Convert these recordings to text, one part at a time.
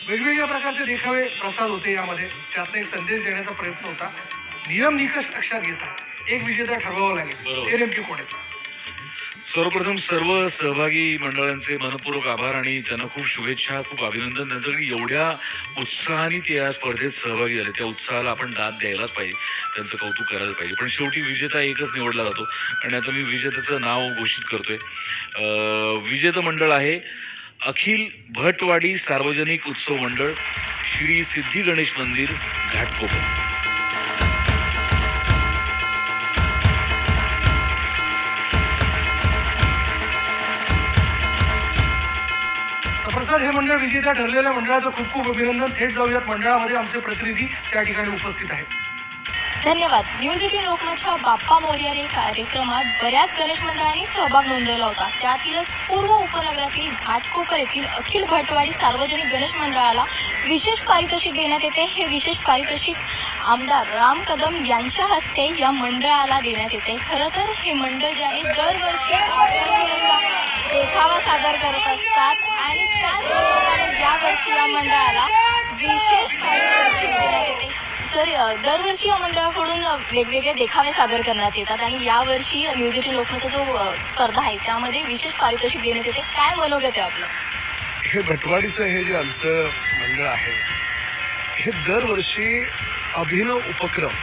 वेगवेगळ्या प्रकारचे देखावे प्रसाद होते यामध्ये. त्यातनं एक संदेश देण्याचा प्रयत्न होता. नियम निकष लक्षात घेता एक विजेता ठरवावा लागेल. बरोबर. ते नेमके कोण आहेत? सर्वप्रथम सर्व सहभागी मंडळांचे मनपूर्वक आभार आणि त्यांना खूप शुभेच्छा, खूप अभिनंदन त्यांचं की एवढ्या उत्साहाने ते या स्पर्धेत सहभागी झाले. त्या उत्साहाला आपण दाद द्यायलाच पाहिजे, त्यांचं कौतुक करायला पाहिजे. पण शेवटी विजेता एकच निवडला जातो आणि आता मी विजेत्याचं नाव घोषित करतोय. विजेतं मंडळ आहे अखिल भटवाडी सार्वजनिक उत्सव मंडळ, श्री सिद्धी गणेश मंदिर, घाटकोपर. प्रसाद हे मंडळ विजेता ठरलेल्या मंडळाचं खूप खूप अभिनंदन. थेट जाऊयात मंडळामध्ये. आमचे प्रतिनिधी त्या ठिकाणी उपस्थित आहेत. धन्यवाद. न्यूज 18 लोकमतच्या बाप्पा मोरया रे कार्यक्रमात बऱ्याच गणेश मंडळांनी सहभाग नोंदवला होता. त्यातीलच पूर्व उपनगरातील घाटकोपर येथील अखिल भटवाडी सार्वजनिक गणेश मंडळाला विशेष पारितोषिक देण्यात येते. हे विशेष पारितोषिक आमदार राम कदम यांच्या हस्ते या मंडळाला देण्यात येते. खरं तर हे मंडळ जे आहे दरवर्षी आकर्षणाचा देखावा सादर करत असतात आणि त्याचप्रमाणे यावर्षी या मंडळाला विशेष पारितोषिक देण्यात येते. सर, दरवर्षी या मंडळाकडून वेगवेगळे देखावे सादर करण्यात येतात आणि यावर्षी न्यूज 18 लोकमतचा जो स्पर्धा आहे त्यामध्ये विशेष पारितोषिक देण्यात येते. काय मनोगत आहे आपलं? हे भटवाडीचं हे जे आमचं मंडळ आहे हे दरवर्षी अभिनव उपक्रम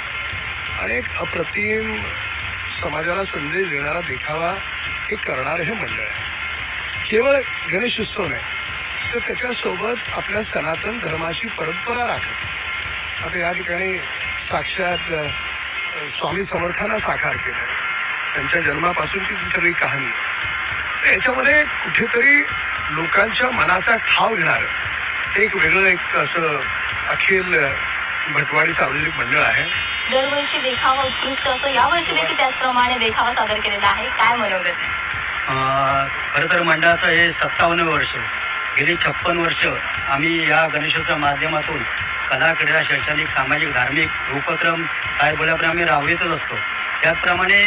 आणि एक अप्रतिम समाजाला संदेश देणारा देखावा हे करणारं हे मंडळ आहे. केवळ गणेशोत्सव नाही तर त्याच्यासोबत आपल्या सनातन धर्माची परंपरा राखत आता या ठिकाणी साक्षात स्वामी समर्थांना साकार केलं. त्यांच्या जन्मापासूनची ती सगळी कहाणी तर याच्यामध्ये कुठेतरी लोकांच्या मनाचा ठाव घेणारं एक वेगळं एक असं अखिल भटवाडी सार्वजनिक मंडळ आहे. दरवर्षी देखावा उत्कृष्ट असतो, यावर्षी देखील त्याचप्रमाणे देखावा सादर केलेला आहे. काय मनोगत? खरं तर मंडळाचं हे 57 वर्ष, गेली 56 वर्ष आम्ही या गणेशोत्सवाच्या माध्यमातून कला, क्रीडा, शैक्षणिक, सामाजिक, धार्मिक उपक्रम साहेब बोलल्याप्रमाणे आम्ही राबवितच असतो. त्याचप्रमाणे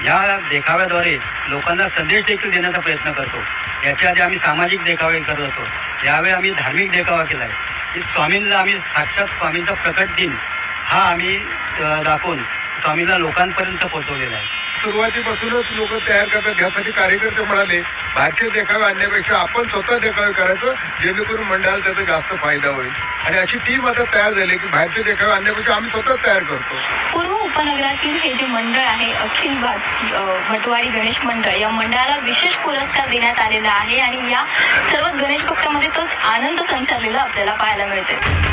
या देखाव्याद्वारे लोकांना संदेश देखील देण्याचा प्रयत्न करतो. याच्या आधी आम्ही सामाजिक देखावे करत होतो, यावेळी आम्ही धार्मिक देखावा केला आहे की स्वामींना आम्ही साक्षात स्वामींचा प्रकट दिन हा आम्ही दाखवून स्वामींना लोकांपर्यंत पोहोचवलेला आहे. सुरुवातीपासूनच लोक तयार करतात. यासाठी कार्यकर्ते म्हणाले बाहेरचे देखावे आणण्यापेक्षा आपण स्वतः देखावे करायचं जेणेकरून मंडळाला त्याचा जास्त फायदा होईल आणि अशी टीम आता तयार झाली की बाहेरचे देखावे आणण्यापेक्षा आम्ही स्वतः तयार करतो. पूर्व उपनगरातील हे जे मंडळ आहे अखिल भटवाडी गणेश मंडळ, या मंडळाला विशेष पुरस्कार देण्यात आलेला आहे आणि या सर्व गणेश भक्तांमध्ये तोच आनंद संचारलेला आपल्याला पाहायला मिळते.